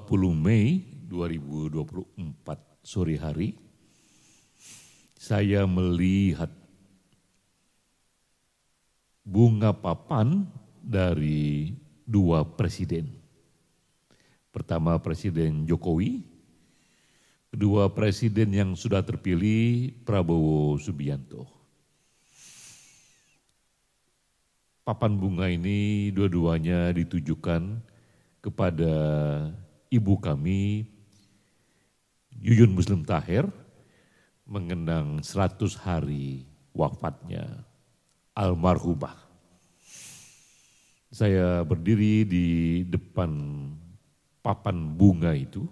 20 Mei 2024 sore hari, saya melihat bunga papan dari dua presiden. Pertama Presiden Jokowi, kedua presiden yang sudah terpilih Prabowo Subianto. Papan bunga ini dua-duanya ditujukan kepada ibu kami, Yuyun Muslim Taher, mengenang 100 hari wafatnya almarhumah. Saya berdiri di depan papan bunga itu,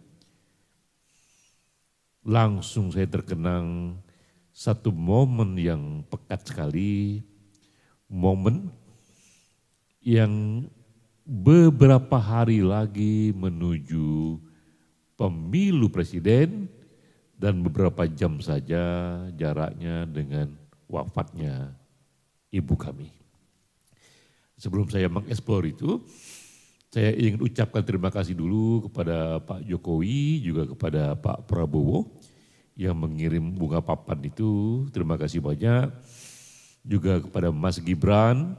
langsung saya terkenang satu momen yang pekat sekali, momen yang beberapa hari lagi menuju pemilu presiden dan beberapa jam saja jaraknya dengan wafatnya ibu kami. Sebelum saya mengeksplor itu, saya ingin ucapkan terima kasih dulu kepada Pak Jokowi, juga kepada Pak Prabowo yang mengirim bunga papan itu. Terima kasih banyak. Juga kepada Mas Gibran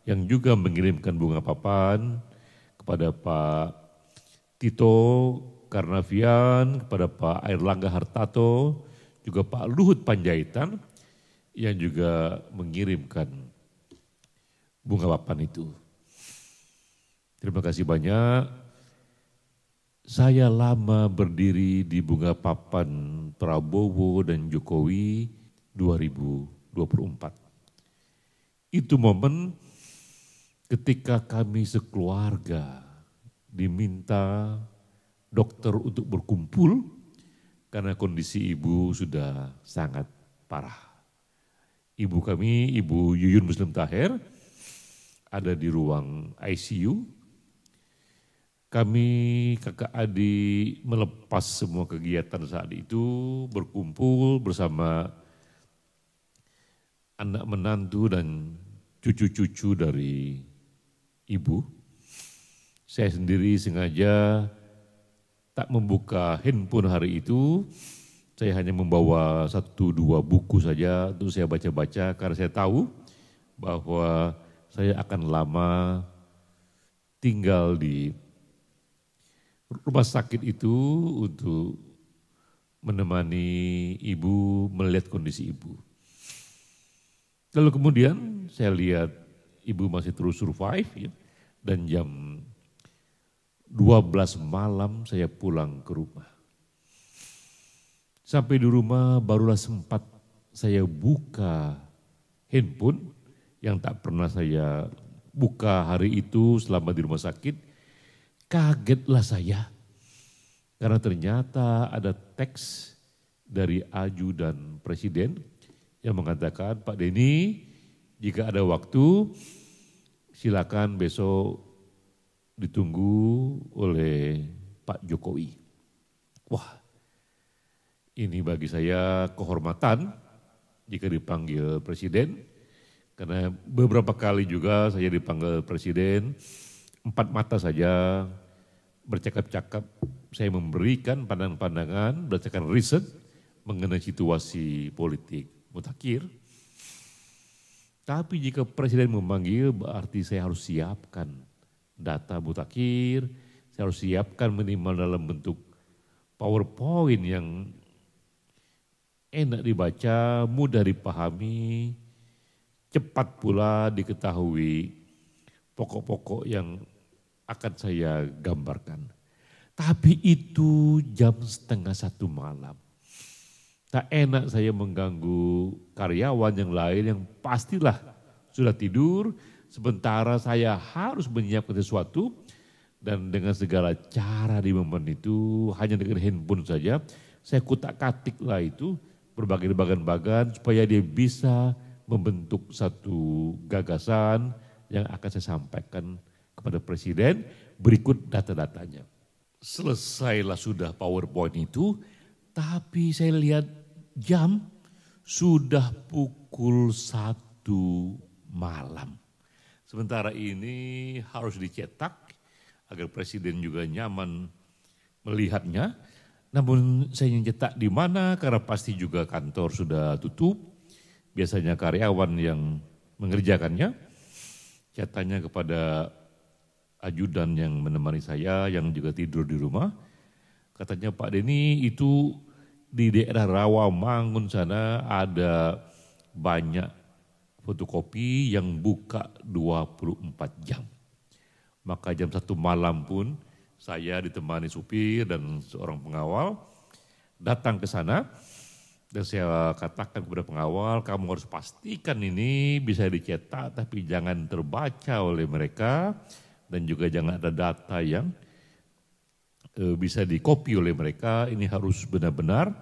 yang juga mengirimkan bunga papan, kepada Pak Tito Karnavian, kepada Pak Airlangga Hartarto, juga Pak Luhut Panjaitan yang juga mengirimkan bunga papan itu. Terima kasih banyak. Saya lama berdiri di bunga papan Prabowo dan Jokowi 2024. Itu momen ketika kami sekeluarga diminta dokter untuk berkumpul karena kondisi ibu sudah sangat parah. Ibu kami, Ibu Yuyun Muslim Taher, ada di ruang ICU. Kami kakak adik melepas semua kegiatan saat itu, berkumpul bersama anak menantu dan cucu-cucu dari ibu. Saya sendiri sengaja tak membuka handphone hari itu, saya hanya membawa 1-2 buku saja untuk saya baca-baca karena saya tahu bahwa saya akan lama tinggal di rumah sakit itu untuk menemani ibu, melihat kondisi ibu. Lalu kemudian saya lihat ibu masih terus survive ya, dan jam 12 malam saya pulang ke rumah. Sampai di rumah barulah sempat saya buka handphone yang tak pernah saya buka hari itu selama di rumah sakit. Kagetlah saya karena ternyata ada teks dari ajudan presiden yang mengatakan, Pak Denny, jika ada waktu silakan besok ditunggu oleh Pak Jokowi. Wah, ini bagi saya kehormatan jika dipanggil presiden, karena beberapa kali juga saya dipanggil presiden, 4 mata saja bercakap-cakap, saya memberikan pandangan-pandangan, berdasarkan riset mengenai situasi politik mutakhir. Tapi jika presiden memanggil berarti saya harus siapkan data mutakhir, saya harus siapkan minimal dalam bentuk PowerPoint yang enak dibaca, mudah dipahami, cepat pula diketahui pokok-pokok yang akan saya gambarkan. Tapi itu jam 12:30 malam. Tak enak saya mengganggu karyawan yang lain yang pastilah sudah tidur, sementara saya harus menyiapkan sesuatu dan dengan segala cara di momen itu hanya dengan handphone saja, saya kutak-katiklah itu berbagai bagan-bagan supaya dia bisa membentuk satu gagasan yang akan saya sampaikan kepada presiden, berikut data-datanya. Selesailah sudah PowerPoint itu, tapi saya lihat jam sudah pukul 1 malam. Sementara ini harus dicetak agar presiden juga nyaman melihatnya. Namun saya nyetak di mana karena pasti juga kantor sudah tutup. Biasanya karyawan yang mengerjakannya. Saya tanya kepada ajudan yang menemani saya yang juga tidur di rumah. Katanya Pak Denny itu di daerah Rawamangun sana ada banyak fotokopi yang buka 24 jam. Maka jam 1 malam pun saya ditemani supir dan seorang pengawal datang ke sana. Dan saya katakan kepada pengawal, kamu harus pastikan ini bisa dicetak tapi jangan terbaca oleh mereka. Dan juga jangan ada data yang bisa dikopi oleh mereka, ini harus benar-benar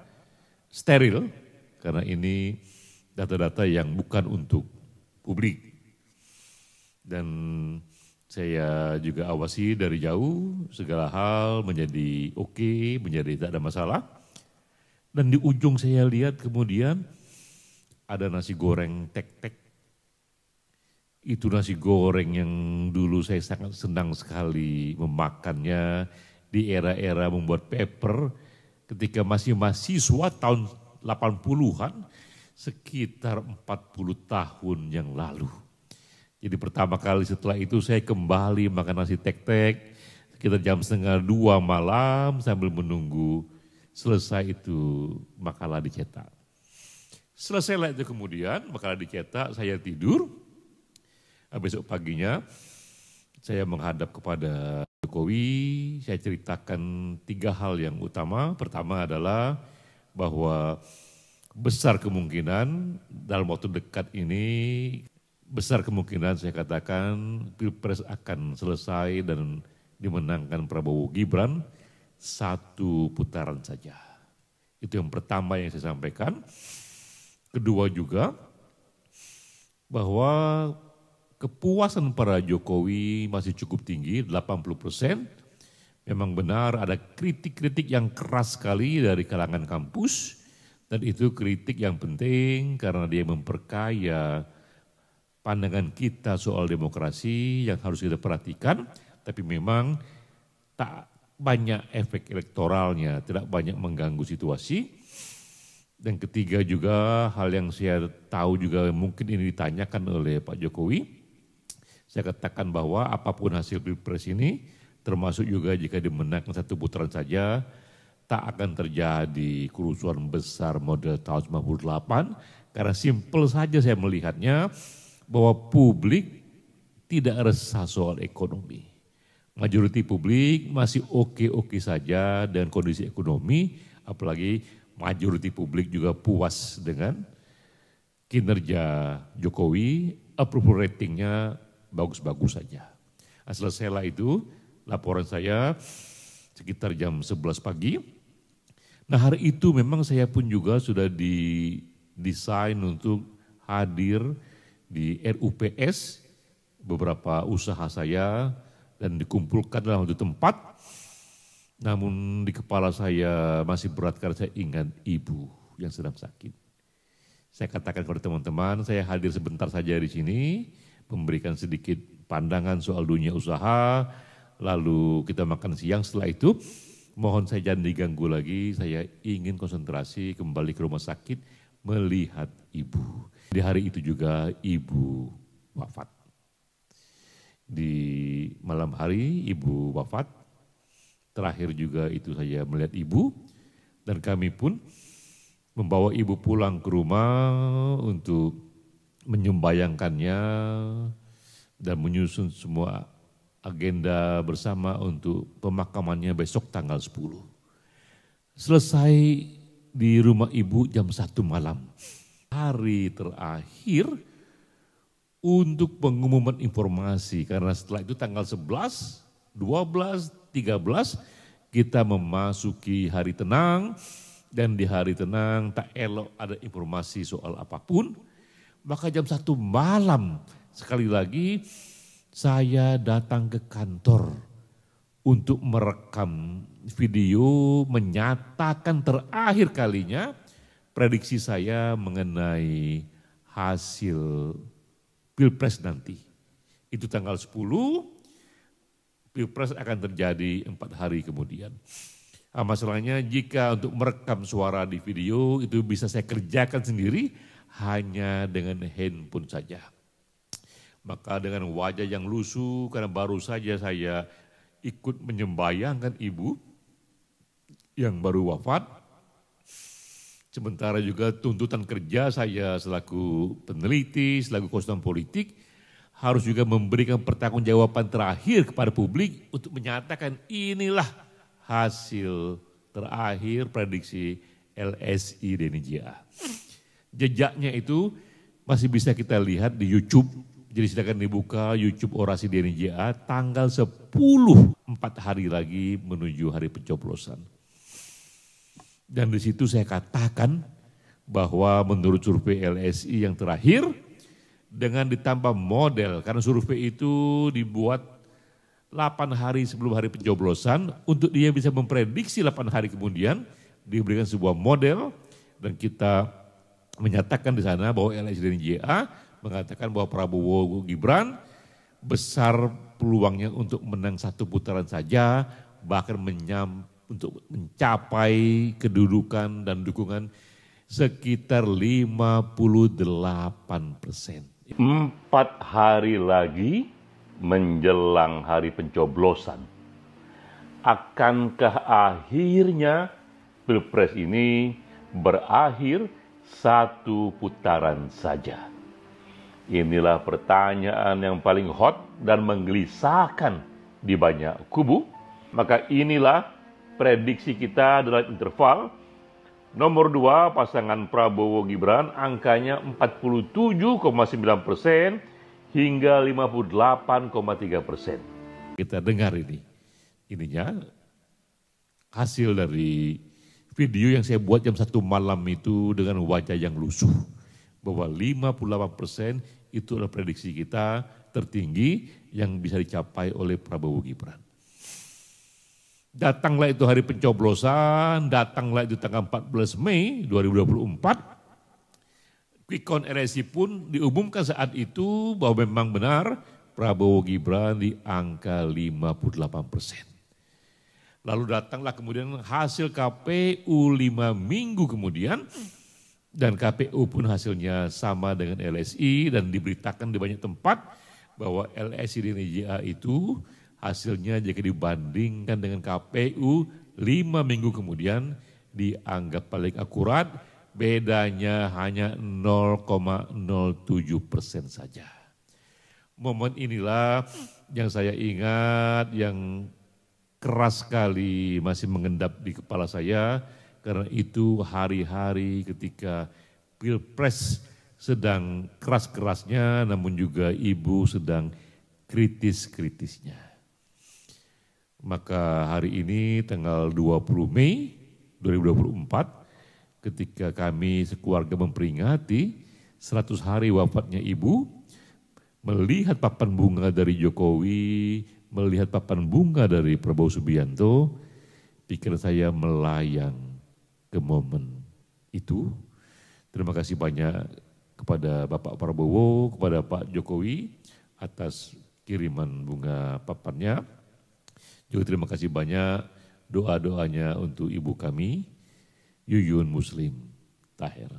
steril karena ini data-data yang bukan untuk publik. Dan saya juga awasi dari jauh segala hal menjadi oke, menjadi tak ada masalah. Dan di ujung saya lihat kemudian ada nasi goreng tek-tek. Itu nasi goreng yang dulu saya sangat senang sekali memakannya di era-era membuat paper ketika masih mahasiswa tahun 80-an sekitar 40 tahun yang lalu. Jadi pertama kali setelah itu saya kembali makan nasi tek-tek sekitar jam 1:30 malam sambil menunggu selesai itu makalah dicetak. Selesailah itu kemudian makalah dicetak, saya tidur. Besok paginya saya menghadap kepada Jokowi, saya ceritakan 3 hal yang utama. Pertama adalah bahwa besar kemungkinan dalam waktu dekat ini, besar kemungkinan saya katakan Pilpres akan selesai dan dimenangkan Prabowo Gibran 1 putaran saja. Itu yang pertama yang saya sampaikan. Kedua juga bahwa kepuasan para Jokowi masih cukup tinggi, 80%. Memang benar ada kritik-kritik yang keras sekali dari kalangan kampus. Dan itu kritik yang penting karena dia memperkaya pandangan kita soal demokrasi yang harus kita perhatikan. Tapi memang tak banyak efek elektoralnya, tidak banyak mengganggu situasi. Dan ketiga juga hal yang saya tahu juga mungkin ini ditanyakan oleh Pak Jokowi. Saya katakan bahwa apapun hasil Pilpres ini, termasuk juga jika dimenangkan 1 putaran saja, tak akan terjadi kerusuhan besar model tahun 98, karena simpel saja saya melihatnya bahwa publik tidak resah soal ekonomi. Majoriti publik masih oke-oke saja dengan kondisi ekonomi, apalagi majoriti publik juga puas dengan kinerja Jokowi, approval ratingnya bagus-bagus saja. Nah, selesailah itu laporan saya sekitar jam 11 pagi. Nah hari itu memang saya pun juga sudah didesain untuk hadir di RUPS beberapa usaha saya dan dikumpulkan dalam satu tempat. Namun di kepala saya masih berat karena saya ingat ibu yang sedang sakit. Saya katakan kepada teman-teman, saya hadir sebentar saja di sini, memberikan sedikit pandangan soal dunia usaha, lalu kita makan siang. Setelah itu mohon saya jangan diganggu lagi, saya ingin konsentrasi kembali ke rumah sakit melihat ibu. Di hari itu juga ibu wafat. Di malam hari ibu wafat, terakhir juga itu saya melihat ibu dan kami pun membawa ibu pulang ke rumah untuk menyembayangkannya dan menyusun semua agenda bersama untuk pemakamannya besok tanggal 10. Selesai di rumah ibu jam 1 malam. Hari terakhir untuk pengumuman informasi karena setelah itu tanggal 11, 12, 13 kita memasuki hari tenang dan di hari tenang tak elok ada informasi soal apapun. Maka jam 1 malam sekali lagi saya datang ke kantor untuk merekam video menyatakan terakhir kalinya prediksi saya mengenai hasil Pilpres nanti. Itu tanggal 10, Pilpres akan terjadi 4 hari kemudian. Masalahnya jika untuk merekam suara di video itu bisa saya kerjakan sendiri hanya dengan handphone saja. Maka dengan wajah yang lusuh karena baru saja saya ikut menyembayangkan ibu yang baru wafat. Sementara juga tuntutan kerja saya selaku peneliti, selaku konsultan politik harus juga memberikan pertanggungjawaban terakhir kepada publik untuk menyatakan inilah hasil terakhir prediksi LSI DNIJA. Jejaknya itu masih bisa kita lihat di YouTube. Jadi silakan dibuka YouTube Orasi DNIJA tanggal 10, 4 hari lagi menuju hari pencoblosan. Dan di situ saya katakan bahwa menurut survei LSI yang terakhir, dengan ditambah model, karena survei itu dibuat 8 hari sebelum hari pencoblosan, untuk dia bisa memprediksi 8 hari kemudian, diberikan sebuah model, dan kita menyatakan di sana bahwa LSI DNIJA mengatakan bahwa Prabowo Gibran besar peluangnya untuk menang 1 putaran saja, bahkan untuk mencapai kedudukan dan dukungan sekitar 58%. 4 hari lagi menjelang hari pencoblosan. Akankah akhirnya Pilpres ini berakhir 1 putaran saja? Inilah pertanyaan yang paling hot dan menggelisahkan di banyak kubu. Maka inilah prediksi kita dalam interval. Nomor 2 pasangan Prabowo Gibran angkanya 47,9% hingga 58,3%. Kita dengar ininya hasil dari video yang saya buat jam 1 malam itu dengan wajah yang lusuh. Bahwa 58% itu adalah prediksi kita tertinggi yang bisa dicapai oleh Prabowo Gibran. Datanglah itu hari pencoblosan, datanglah itu tanggal 14 Mei 2024. Quick count LSI pun diumumkan saat itu bahwa memang benar Prabowo Gibran di angka 58%. Lalu datanglah kemudian hasil KPU 5 minggu kemudian, dan KPU pun hasilnya sama dengan LSI dan diberitakan di banyak tempat bahwa LSI DNIJA itu hasilnya jika dibandingkan dengan KPU 5 minggu kemudian dianggap paling akurat, bedanya hanya 0,07% saja. Momen inilah yang saya ingat, yang keras sekali masih mengendap di kepala saya, karena itu hari-hari ketika Pilpres sedang keras-kerasnya, namun juga ibu sedang kritis-kritisnya. Maka hari ini tanggal 20 Mei 2024 ketika kami sekeluarga memperingati 100 hari wafatnya ibu, melihat papan bunga dari Jokowi, melihat papan bunga dari Prabowo Subianto, pikiran saya melayang ke momen itu. Terima kasih banyak kepada Bapak Prabowo, kepada Pak Jokowi atas kiriman bunga papannya. Juga terima kasih banyak doa-doanya untuk ibu kami, Yuyun Muslim Taher.